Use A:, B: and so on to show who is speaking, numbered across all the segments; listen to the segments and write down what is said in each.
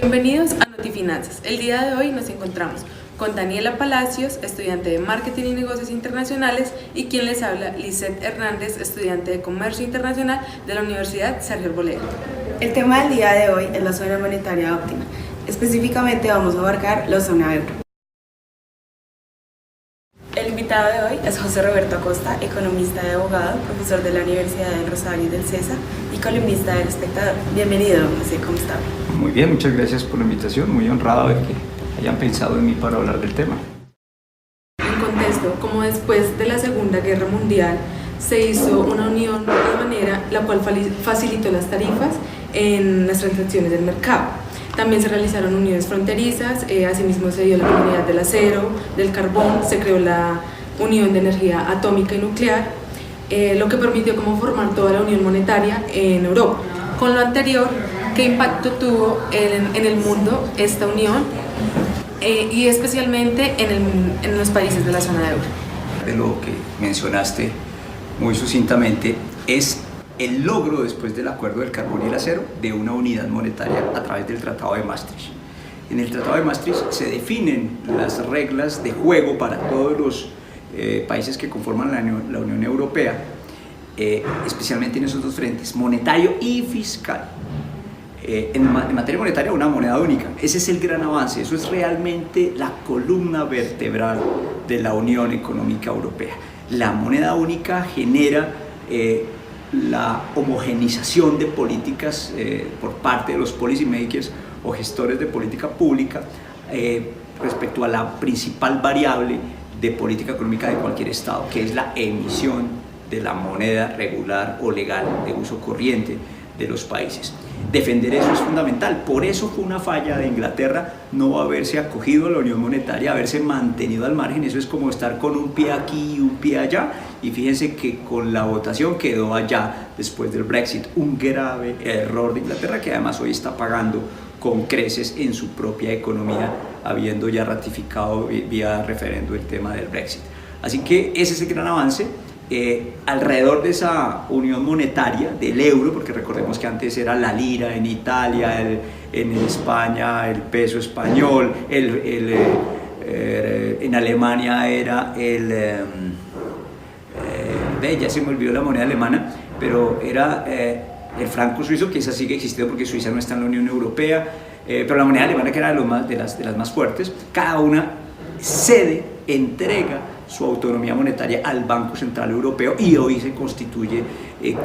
A: Bienvenidos a Notifinanzas. El día de hoy nos encontramos con Daniela Palacios, estudiante de Marketing y Negocios Internacionales, y quien les habla, Lisette Hernández, estudiante de Comercio Internacional de la Universidad Sergio Arboleda.
B: El tema del día de hoy es la zona monetaria óptima. Específicamente vamos a abarcar la zona euro. El invitado de hoy es José Roberto Acosta, economista y abogado, profesor de la Universidad del Rosario y del CESA y columnista del Espectador. Bienvenido, José, ¿cómo está?
C: Muy bien, muchas gracias por la invitación, muy honrado de que hayan pensado en mí para hablar del tema.
A: En contexto, como después de la Segunda Guerra Mundial se hizo una unión de manera la cual facilitó las tarifas en las transacciones del mercado. También se realizaron uniones fronterizas, asimismo se dio la comunidad del acero, del carbón, se creó la Unión de Energía Atómica y Nuclear, lo que permitió como formar toda la unión monetaria en Europa. Con lo anterior, ¿qué impacto tuvo en el mundo esta unión y especialmente en los países de la zona euro?
C: De lo que mencionaste muy sucintamente es el logro después del acuerdo del carbón y el acero de una unidad monetaria a través del Tratado de Maastricht. En el Tratado de Maastricht se definen las reglas de juego para todos los países que conforman la Unión Europea, especialmente en esos dos frentes, monetario y fiscal. En materia monetaria, una moneda única. Ese es el gran avance, eso es realmente la columna vertebral de la Unión Económica Europea. La moneda única genera la homogenización de políticas por parte de los policy makers o gestores de política pública respecto a la principal variable de política económica de cualquier estado, que es la emisión de la moneda regular o legal de uso corriente de los países. Defender eso es fundamental, por eso fue una falla de Inglaterra no haberse acogido a la Unión Monetaria, haberse mantenido al margen. Eso es como estar con un pie aquí y un pie allá, y fíjense que con la votación quedó allá después del Brexit, un grave error de Inglaterra que además hoy está pagando con creces en su propia economía, habiendo ya ratificado vía referendo el tema del Brexit. Así que ese es el gran avance. Alrededor de esa unión monetaria del euro, porque recordemos que antes era la lira en Italia, en España el peso español, en Alemania era ya se me olvidó la moneda alemana, pero era el franco suizo, que esa sigue existiendo porque Suiza no está en la Unión Europea, pero la moneda alemana, que era de las más fuertes. Cada una cede, entrega su autonomía monetaria al Banco Central Europeo y hoy se constituye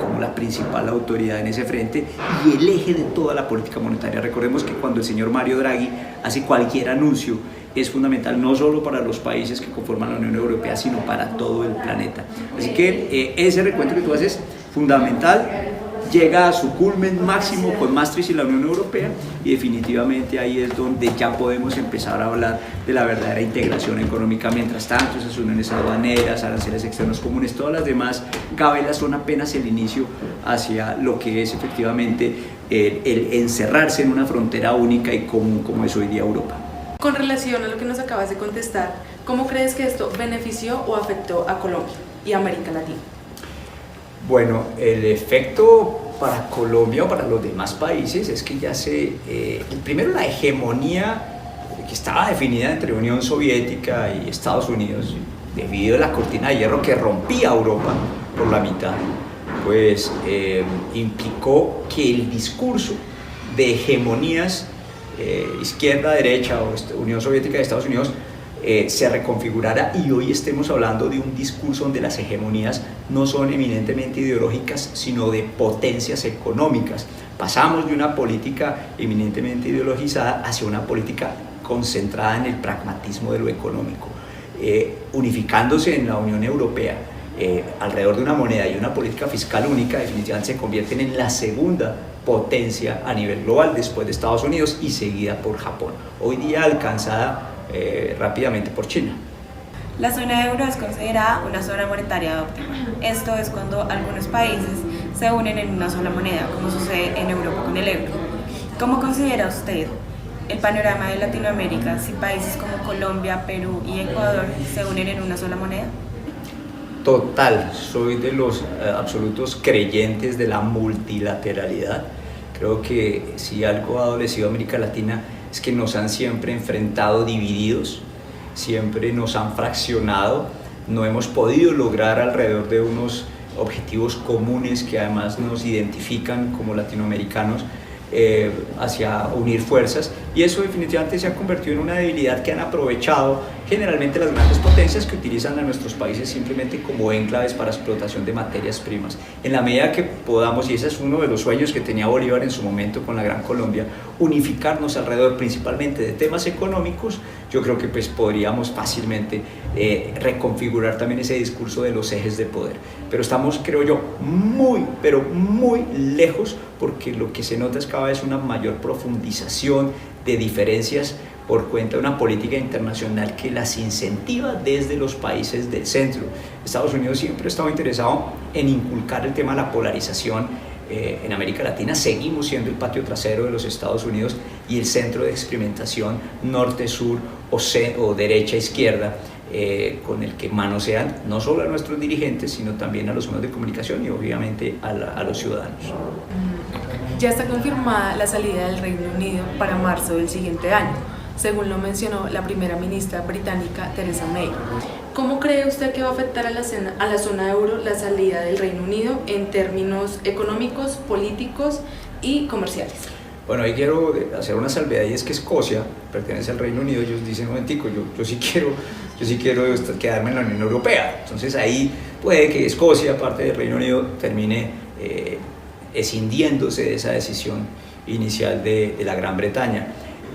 C: como la principal autoridad en ese frente y el eje de toda la política monetaria. Recordemos que cuando el señor Mario Draghi hace cualquier anuncio es fundamental no solo para los países que conforman la Unión Europea, sino para todo el planeta. Así que ese recuento que tú haces, fundamental, llega a su culmen máximo con Maastricht y la Unión Europea, y definitivamente ahí es donde ya podemos empezar a hablar de la verdadera integración económica. Mientras tanto, esas uniones aduaneras, aranceles externos comunes, todas las demás gabelas son apenas el inicio hacia lo que es efectivamente el encerrarse en una frontera única y común como es hoy día Europa.
A: Con relación a lo que nos acabas de contestar, ¿cómo crees que esto benefició o afectó a Colombia y a América Latina?
C: Bueno, el efecto para Colombia o para los demás países es que ya primero la hegemonía que estaba definida entre Unión Soviética y Estados Unidos, debido a la cortina de hierro que rompía Europa por la mitad, pues implicó que el discurso de hegemonías izquierda-derecha o Unión Soviética y Estados Unidos se reconfigurara, y hoy estemos hablando de un discurso donde las hegemonías no son eminentemente ideológicas, sino de potencias económicas. Pasamos de una política eminentemente ideologizada hacia una política concentrada en el pragmatismo de lo económico, unificándose en la Unión Europea alrededor de una moneda y una política fiscal única. Definitivamente se convierten en la segunda potencia a nivel global después de Estados Unidos y seguida por Japón, hoy día alcanzada rápidamente por China.
B: La zona euro es considerada una zona monetaria óptima. Esto es cuando algunos países se unen en una sola moneda, como sucede en Europa con el euro. ¿Cómo considera usted el panorama de Latinoamérica si países como Colombia, Perú y Ecuador se unen en una sola moneda?
C: Total, soy de los absolutos creyentes de la multilateralidad. Creo que si algo ha adolecido a América Latina es que nos han siempre enfrentado divididos, siempre nos han fraccionado, no hemos podido lograr alrededor de unos objetivos comunes que además nos identifican como latinoamericanos hacia unir fuerzas, y eso definitivamente se ha convertido en una debilidad que han aprovechado generalmente las grandes potencias que utilizan a nuestros países simplemente como enclaves para explotación de materias primas. En la medida que podamos, y ese es uno de los sueños que tenía Bolívar en su momento con la Gran Colombia, unificarnos alrededor principalmente de temas económicos, yo creo que pues podríamos fácilmente reconfigurar también ese discurso de los ejes de poder. Pero estamos, creo yo, muy, pero muy lejos, porque lo que se nota es cada vez una mayor profundización de diferencias por cuenta de una política internacional que las incentiva desde los países del centro. Estados Unidos siempre ha estado interesado en inculcar el tema de la polarización. En América Latina seguimos siendo el patio trasero de los Estados Unidos y el centro de experimentación norte-sur o derecha-izquierda, con el que manosean no solo a nuestros dirigentes, sino también a los medios de comunicación y obviamente a los ciudadanos.
A: Ya está confirmada la salida del Reino Unido para marzo del siguiente año, según lo mencionó la primera ministra británica Theresa May. ¿Cómo cree usted que va a afectar a la zona euro la salida del Reino Unido en términos económicos, políticos y comerciales?
C: Bueno, ahí quiero hacer una salvedad, y es que Escocia pertenece al Reino Unido. Ellos dicen, un momentico, yo sí quiero quedarme en la Unión Europea. Entonces ahí puede que Escocia, parte del Reino Unido, termine escindiéndose de esa decisión inicial de la Gran Bretaña.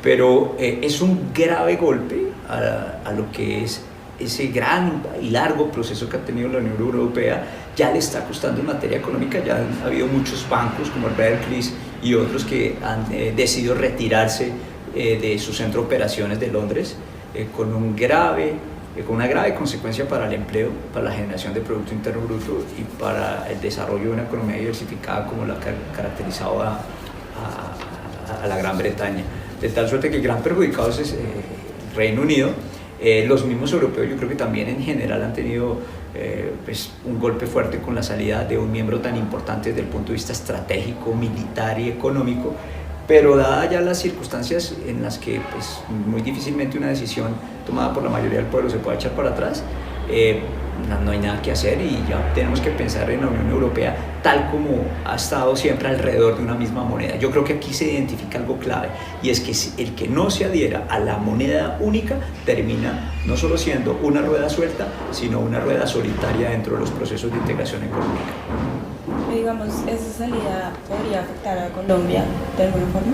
C: Pero es un grave golpe a lo que es ese gran y largo proceso que ha tenido la Unión Europea. Ya le está costando en materia económica. Ya ha habido muchos bancos como el Barclays y otros que han decidido retirarse de su centro de operaciones de Londres, con una grave consecuencia para el empleo, para la generación de Producto Interno Bruto y para el desarrollo de una economía diversificada como la que ha caracterizado a la Gran Bretaña. De tal suerte que el gran perjudicado es el Reino Unido. Los mismos europeos, yo creo que también en general han tenido pues un golpe fuerte con la salida de un miembro tan importante desde el punto de vista estratégico, militar y económico, pero dadas ya las circunstancias en las que pues, muy difícilmente una decisión tomada por la mayoría del pueblo se puede echar para atrás, no hay nada que hacer y ya tenemos que pensar en la Unión Europea tal como ha estado siempre alrededor de una misma moneda. Yo creo que aquí se identifica algo clave, y es que el que no se adhiera a la moneda única termina no solo siendo una rueda suelta, sino una rueda solitaria dentro de los procesos de integración económica.
B: Digamos, ¿esa salida podría afectar a Colombia de alguna forma?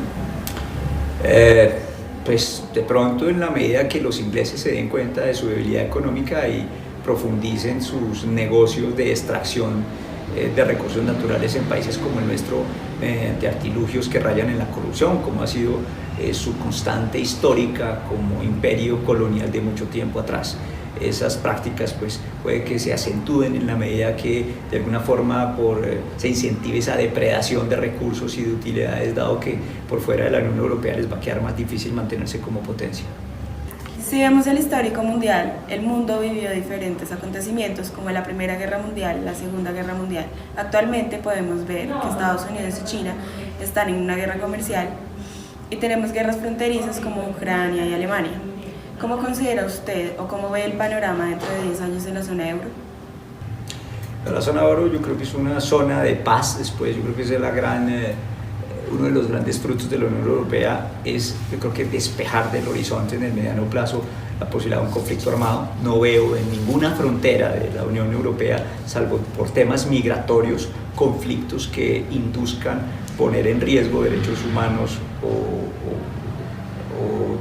C: Pues de pronto, en la medida que los ingleses se den cuenta de su debilidad económica y profundicen sus negocios de extracción de recursos naturales en países como el nuestro, mediante artilugios que rayan en la corrupción, como ha sido su constante histórica como imperio colonial de mucho tiempo atrás. Esas prácticas pues puede que se acentúen en la medida que de alguna forma se incentive esa depredación de recursos y de utilidades, dado que por fuera de la Unión Europea les va a quedar más difícil mantenerse como potencia.
B: Si vemos el histórico mundial, el mundo vivió diferentes acontecimientos como la Primera Guerra Mundial, la Segunda Guerra Mundial. Actualmente podemos ver que Estados Unidos y China están en una guerra comercial y tenemos guerras fronterizas como Ucrania y Alemania. ¿Cómo considera usted o cómo ve el panorama dentro de 10 años en la zona euro?
C: La zona euro yo creo que es una zona de paz. Después yo creo que es uno de los grandes frutos de la Unión Europea es, yo creo que despejar del horizonte en el mediano plazo la posibilidad de un conflicto armado. No veo en ninguna frontera de la Unión Europea, salvo por temas migratorios, conflictos que induzcan poner en riesgo derechos humanos o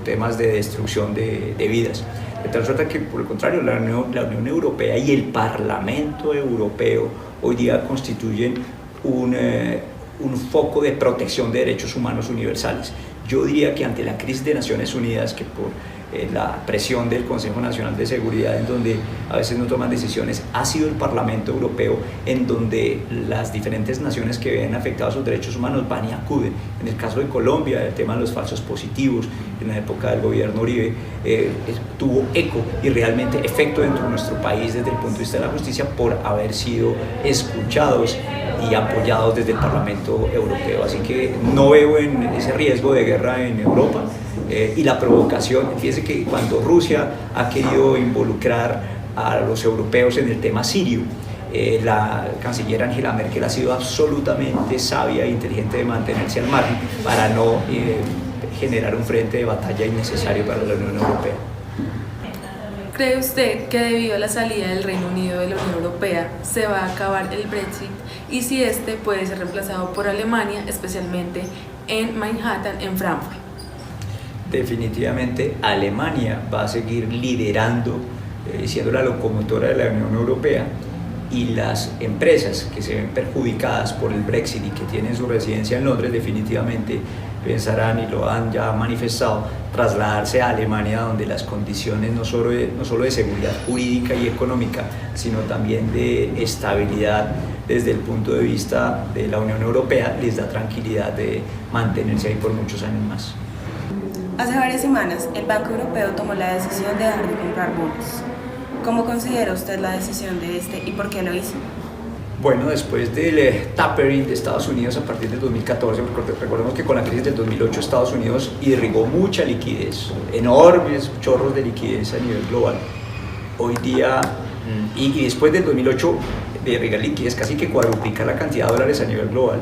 C: temas de destrucción de vidas. De tal suerte que, por el contrario, la Unión Europea y el Parlamento Europeo hoy día constituyen un foco de protección de derechos humanos universales. Yo diría que ante la crisis de Naciones Unidas, que por la presión del Consejo Nacional de Seguridad, en donde a veces no toman decisiones, ha sido el Parlamento Europeo, en donde las diferentes naciones que ven afectados sus derechos humanos van y acuden. En el caso de Colombia, el tema de los falsos positivos, en la época del gobierno Uribe, tuvo eco y realmente efecto dentro de nuestro país desde el punto de vista de la justicia por haber sido escuchados y apoyados desde el Parlamento Europeo. Así que no veo en ese riesgo de guerra en Europa. Y la provocación, fíjense que cuando Rusia ha querido involucrar a los europeos en el tema sirio, la canciller Angela Merkel ha sido absolutamente sabia e inteligente de mantenerse al margen para no generar un frente de batalla innecesario para la Unión Europea.
A: ¿Cree usted que debido a la salida del Reino Unido de la Unión Europea se va a acabar el Brexit y si este puede ser reemplazado por Alemania, especialmente en Manhattan, en Frankfurt?
C: Definitivamente Alemania va a seguir liderando, siendo la locomotora de la Unión Europea, y las empresas que se ven perjudicadas por el Brexit y que tienen su residencia en Londres definitivamente pensarán, y lo han ya manifestado, trasladarse a Alemania, donde las condiciones no solo de seguridad jurídica y económica, sino también de estabilidad desde el punto de vista de la Unión Europea les da tranquilidad de mantenerse ahí por muchos años más.
B: Hace varias semanas, el Banco Europeo tomó la decisión de dejar de comprar bonos. ¿Cómo considera usted la decisión de este y por qué lo hizo?
C: Bueno, después del tapering de Estados Unidos a partir del 2014, recordemos que con la crisis del 2008 Estados Unidos irrigó mucha liquidez, enormes chorros de liquidez a nivel global. Hoy día, y después del 2008 de irrigar liquidez, casi que cuadruplica la cantidad de dólares a nivel global.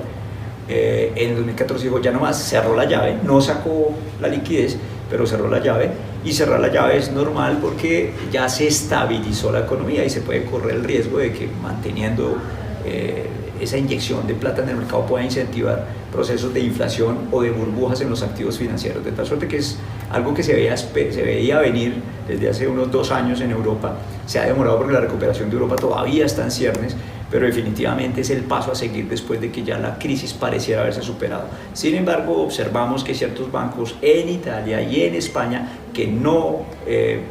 C: En el 2014 dijo ya no más, cerró la llave, no sacó la liquidez, pero cerró la llave, y cerrar la llave es normal porque ya se estabilizó la economía y se puede correr el riesgo de que manteniendo esa inyección de plata en el mercado pueda incentivar procesos de inflación o de burbujas en los activos financieros, de tal suerte que es algo que se veía venir desde hace unos 2 años en Europa. Se ha demorado porque la recuperación de Europa todavía está en ciernes, pero definitivamente es el paso a seguir después de que ya la crisis pareciera haberse superado. Sin embargo, observamos que ciertos bancos en Italia y en España que no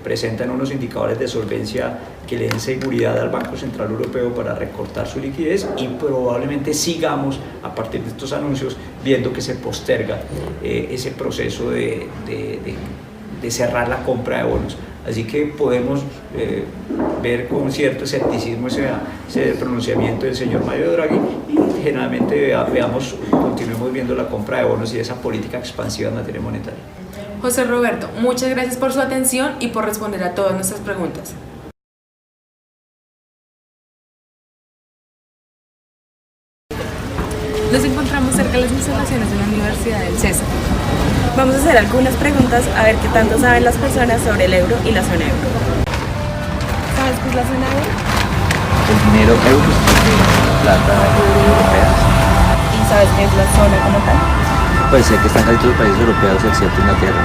C: presentan unos indicadores de solvencia que le den seguridad al Banco Central Europeo para recortar su liquidez, y probablemente sigamos a partir de estos anuncios viendo que se posterga ese proceso de cerrar la compra de bonos. Así que podemos ver con cierto escepticismo ese pronunciamiento del señor Mario Draghi, y generalmente continuemos viendo la compra de bonos y esa política expansiva en materia monetaria.
A: José Roberto, muchas gracias por su atención y por responder a todas nuestras preguntas. Nos encontramos cerca de las instalaciones de la Universidad del César.
B: Vamos a hacer algunas preguntas a ver qué tanto saben las personas sobre el euro y la zona euro. ¿Sabes qué es la zona euro?
D: El dinero euro es plata europea.
B: ¿Y sabes qué es la zona como tal?
D: Pues sé que están casi todos los países europeos excepto Inglaterra.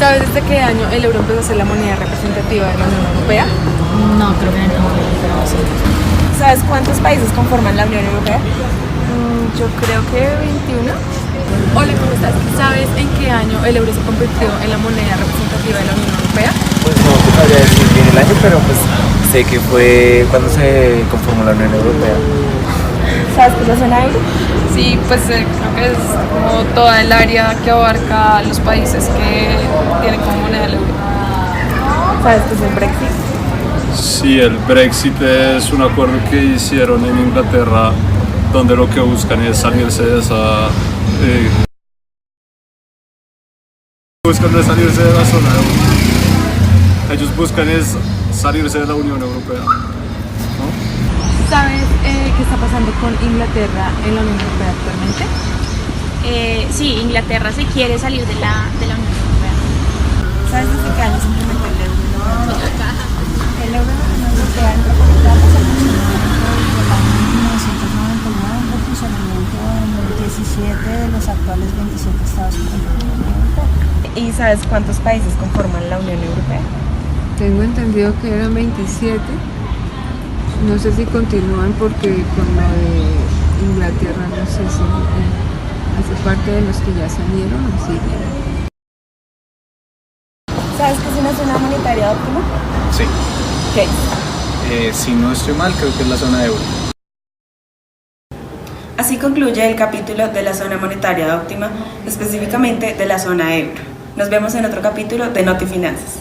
A: ¿Sabes desde qué año el euro empezó a ser la moneda representativa de la Unión Europea?
E: No, creo que no, pero sí.
B: ¿Sabes cuántos países conforman la Unión Europea?
A: Yo creo que 21. Hola, ¿cómo estás? ¿Sabes en qué año el euro se convirtió en la moneda representativa de la Unión Europea?
D: Pues no te sabría decir bien el año, pero pues sé que fue cuando se conformó la Unión Europea.
B: ¿Sabes qué es la zona euro?
F: Sí, pues creo que es como toda el área que abarca los países que tienen como moneda el euro.
B: ¿Sabes qué es el Brexit?
G: Sí, el Brexit es un acuerdo que hicieron en Inglaterra, donde lo que buscan es salirse de esa... buscan no es salirse de la zona euro. Ellos buscan es salirse de la Unión Europea.
A: ¿Sabes qué está pasando con Inglaterra en la Unión Europea actualmente?
E: Sí, Inglaterra se quiere salir de la Unión Europea.
B: ¿Sabes desde qué año se implementó el euro? El euro en la Unión Europea entró por etapas aproximadamente desde el año 1999 en funcionamiento en los 17 de los actuales 27 estados miembros de la Unión Europea. ¿Y sabes cuántos países conforman la Unión Europea?
H: Tengo entendido que eran 27. No sé si continúan porque con lo de Inglaterra no sé si hace parte de los que ya salieron o siguen.
B: ¿Sabes qué es una zona monetaria óptima?
I: Sí.
B: ¿Qué es?
I: Si no estoy mal, creo que es la zona euro.
B: Así concluye el capítulo de la zona monetaria óptima, específicamente de la zona euro. Nos vemos en otro capítulo de Notifinanzas.